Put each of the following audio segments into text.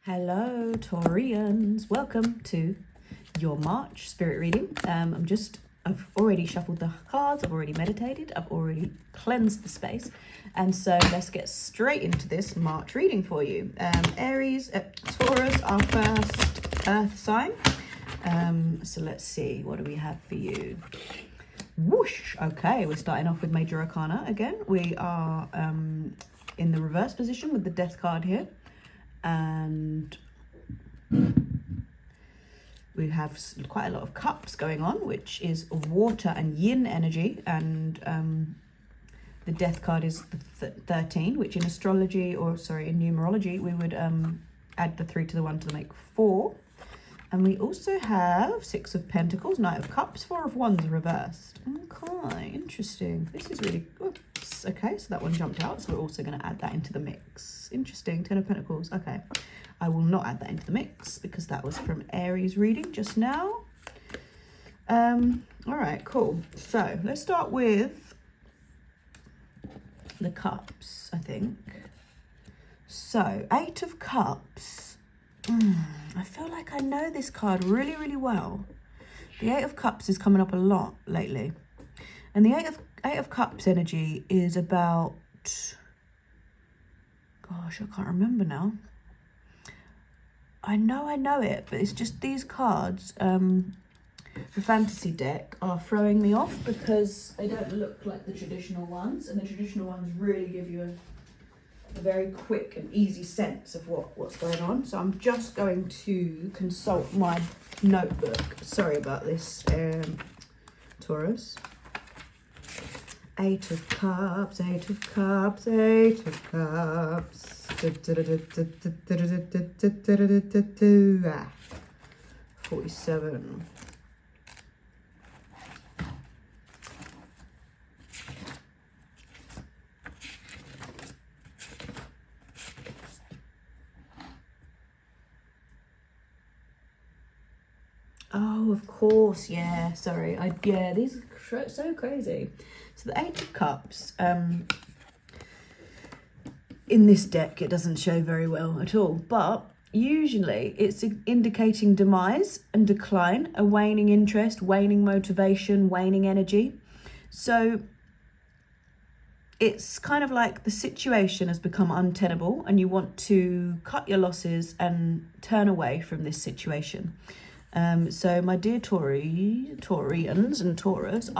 Hello, Taurians. Welcome to your March spirit reading. I've already shuffled the cards, I've already meditated, I've already cleansed the space. And so let's get straight into this March reading for you. Taurus, our first earth sign. So let's see, what do we have for you? Whoosh! Okay, we're starting off with Major Arcana again. We are in the reverse position with the Death card here. And we have quite a lot of cups going on, which is water and yin energy, and the Death card is the 13, which in astrology, in numerology, we would add the 3 to the 1 to make 4. And we also have 6 of Pentacles, Knight of Cups, 4 of Wands reversed. Okay, interesting. This is really good. Okay, so that one jumped out, so we're also going to add that into the mix. Interesting, 10 of Pentacles. Okay, I will not add that into the mix because that was from Aries reading just now. All right, cool. So let's start with the cups, I think. So 8 of Cups. I feel like I know this card really, really well. The 8 of Cups is coming up a lot lately. And the 8 of Cups energy is about... Gosh, I can't remember now. I know it, but it's just these cards, the fantasy deck, are throwing me off because they don't look like the traditional ones. And the traditional ones really give you a very quick and easy sense of what's going on. So I'm just going to consult my notebook. Sorry about this, Taurus. 8 of Cups, 8 of Cups, 8 of Cups. 47. Oh, of course, yeah, sorry. These are so crazy. So the 8 of Cups, in this deck, it doesn't show very well at all, but usually it's indicating demise and decline, a waning interest, waning motivation, waning energy. So it's kind of like the situation has become untenable and you want to cut your losses and turn away from this situation. So my dear Taurians and Taurus,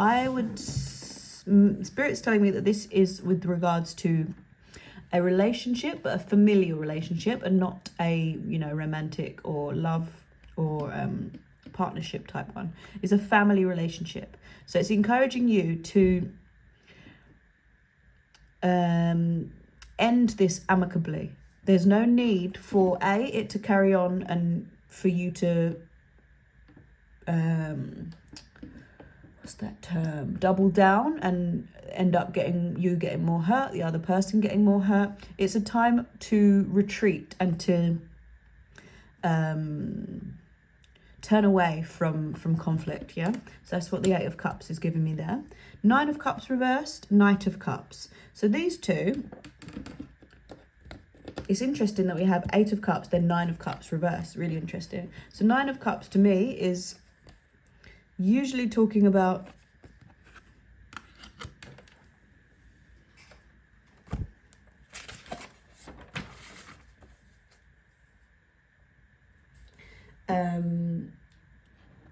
Spirit's telling me that this is with regards to a relationship, but a familial relationship and not a, romantic or love or partnership type one. It's a family relationship. So it's encouraging you to end this amicably. There's no need for it to carry on and for you to what's that term, double down and end up getting more hurt, the other person getting more hurt. It's a time to retreat and to turn away from conflict. So that's what the 8 of Cups is giving me there. 9 of Cups reversed, Knight of Cups. So these two, it's interesting that we have 8 of Cups, then 9 of Cups reversed. Really interesting. So 9 of Cups to me is usually talking about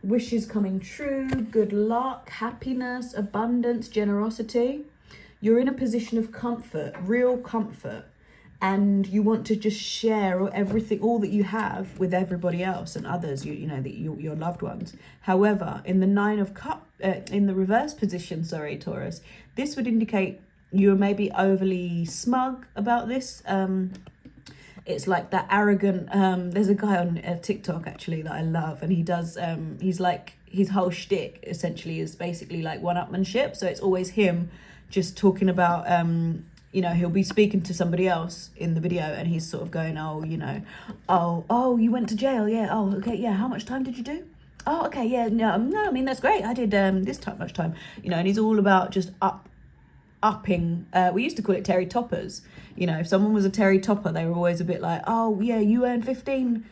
wishes coming true, good luck, happiness, abundance, generosity. You're in a position of comfort, real comfort, and you want to just share everything, all that you have with everybody else and others, your loved ones. However, in the 9 of Cups, in the reverse position, Taurus, this would indicate you're maybe overly smug about this. It's like that arrogant, there's a guy on TikTok actually that I love, and he does, he's like, his whole shtick essentially is basically like one-upmanship. So it's always him just talking about, he'll be speaking to somebody else in the video and he's sort of going, oh, you went to jail, yeah, oh, okay, yeah, how much time did you do? Oh, okay, yeah, no, I mean, that's great, I did this much time, and he's all about just upping. We used to call it Terry toppers. You know, if someone was a Terry topper, they were always a bit like, oh yeah, you earned 15.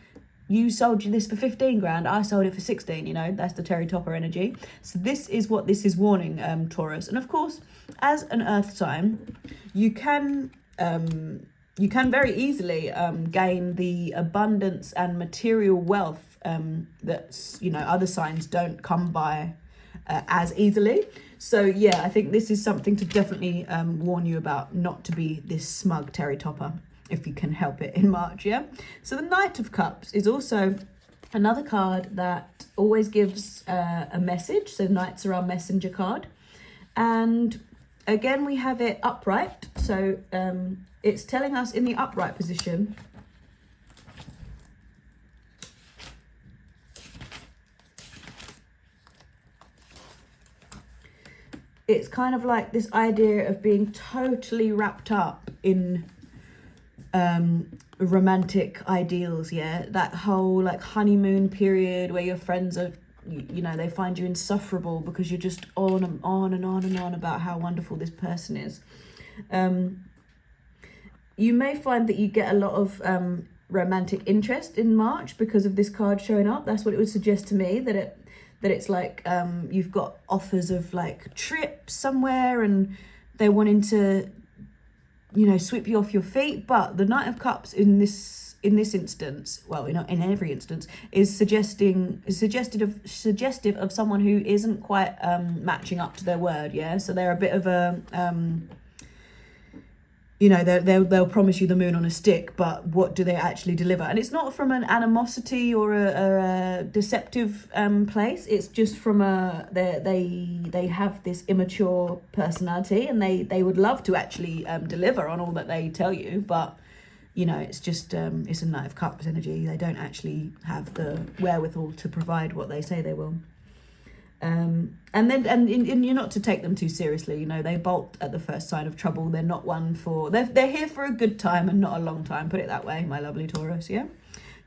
You sold you this for 15 grand. I sold it for 16. You know, that's the Terry topper energy. So this is what this is warning, Taurus. And of course, as an earth sign, you can very easily gain the abundance and material wealth that's, you know, other signs don't come by as easily. So yeah, I think this is something to definitely warn you about, not to be this smug Terry topper if you can help it in March. Yeah. So the Knight of Cups is also another card that always gives a message. So Knights are our messenger card, and again we have it upright. So it's telling us in the upright position it's kind of like this idea of being totally wrapped up in romantic ideals. Yeah, that whole like honeymoon period where your friends are, you know, they find you insufferable because you're just on and on and on and on about how wonderful this person is. You may find that you get a lot of romantic interest in March because of this card showing up. That's what it would suggest to me, that it's like you've got offers of like trips somewhere and they're wanting to, you know, sweep you off your feet. But the Knight of Cups in this instance, well, you know, in every instance, is suggestive of someone who isn't quite matching up to their word. Yeah, so they're a bit of a you know, they'll promise you the moon on a stick, but what do they actually deliver? And it's not from an animosity or a deceptive place. It's just from they have this immature personality, and they would love to actually deliver on all that they tell you, but you know, it's just it's a Knight of Cups energy. They don't actually have the wherewithal to provide what they say they will. And you're not to take them too seriously. You know, they bolt at the first sign of trouble. They're not one for, they're here for a good time and not a long time, put it that way, my lovely Taurus. Yeah.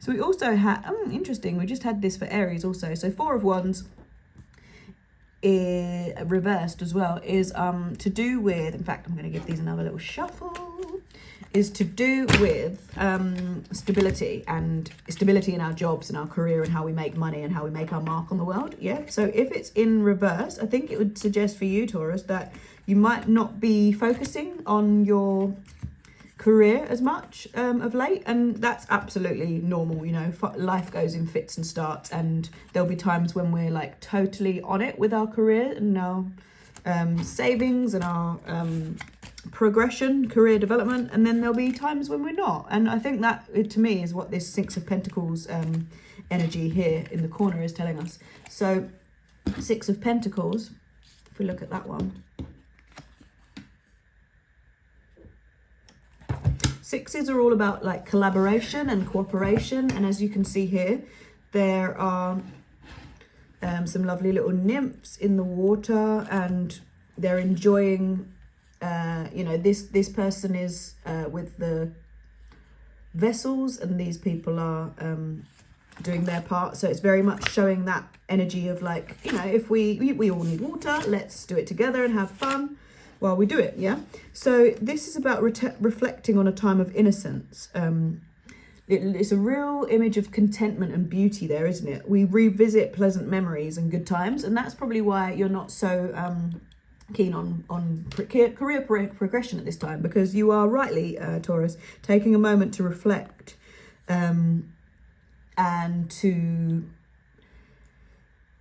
So we also had interesting, we just had this for Aries also. So Four of Wands reversed as well is to do with, in fact I'm going to give these another little shuffle, is to do with stability in our jobs and our career and how we make money and how we make our mark on the world. Yeah, so if it's in reverse, I think it would suggest for you, Taurus, that you might not be focusing on your career as much of late, and that's absolutely normal. You know, life goes in fits and starts, and there'll be times when we're like totally on it with our career and our savings and our progression, career development, and then there'll be times when we're not. And I think that, to me, is what this Six of Pentacles energy here in the corner is telling us. So Six of Pentacles, if we look at that one, sixes are all about like collaboration and cooperation, and as you can see here, there are some lovely little nymphs in the water, and they're enjoying you know, this person is with the vessels, and these people are doing their part. So it's very much showing that energy of like, you know, if we all need water, let's do it together and have fun while we do it. Yeah, so this is about reflecting on a time of innocence. It's a real image of contentment and beauty there, isn't it? We revisit pleasant memories and good times, and that's probably why you're not so keen on career progression at this time, because you are rightly, Taurus, taking a moment to reflect and to,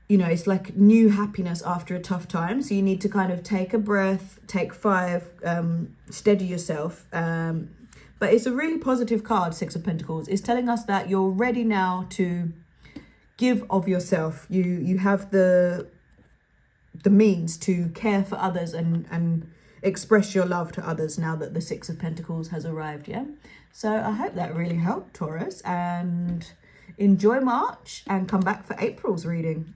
you know, it's like new happiness after a tough time. So you need to kind of take a breath, take 5, steady yourself. But it's a really positive card, Six of Pentacles. It's telling us that you're ready now to give of yourself. You have the means to care for others and express your love to others now that the Six of Pentacles has arrived. Yeah, so I hope that really helped, Taurus, and enjoy March and come back for April's reading.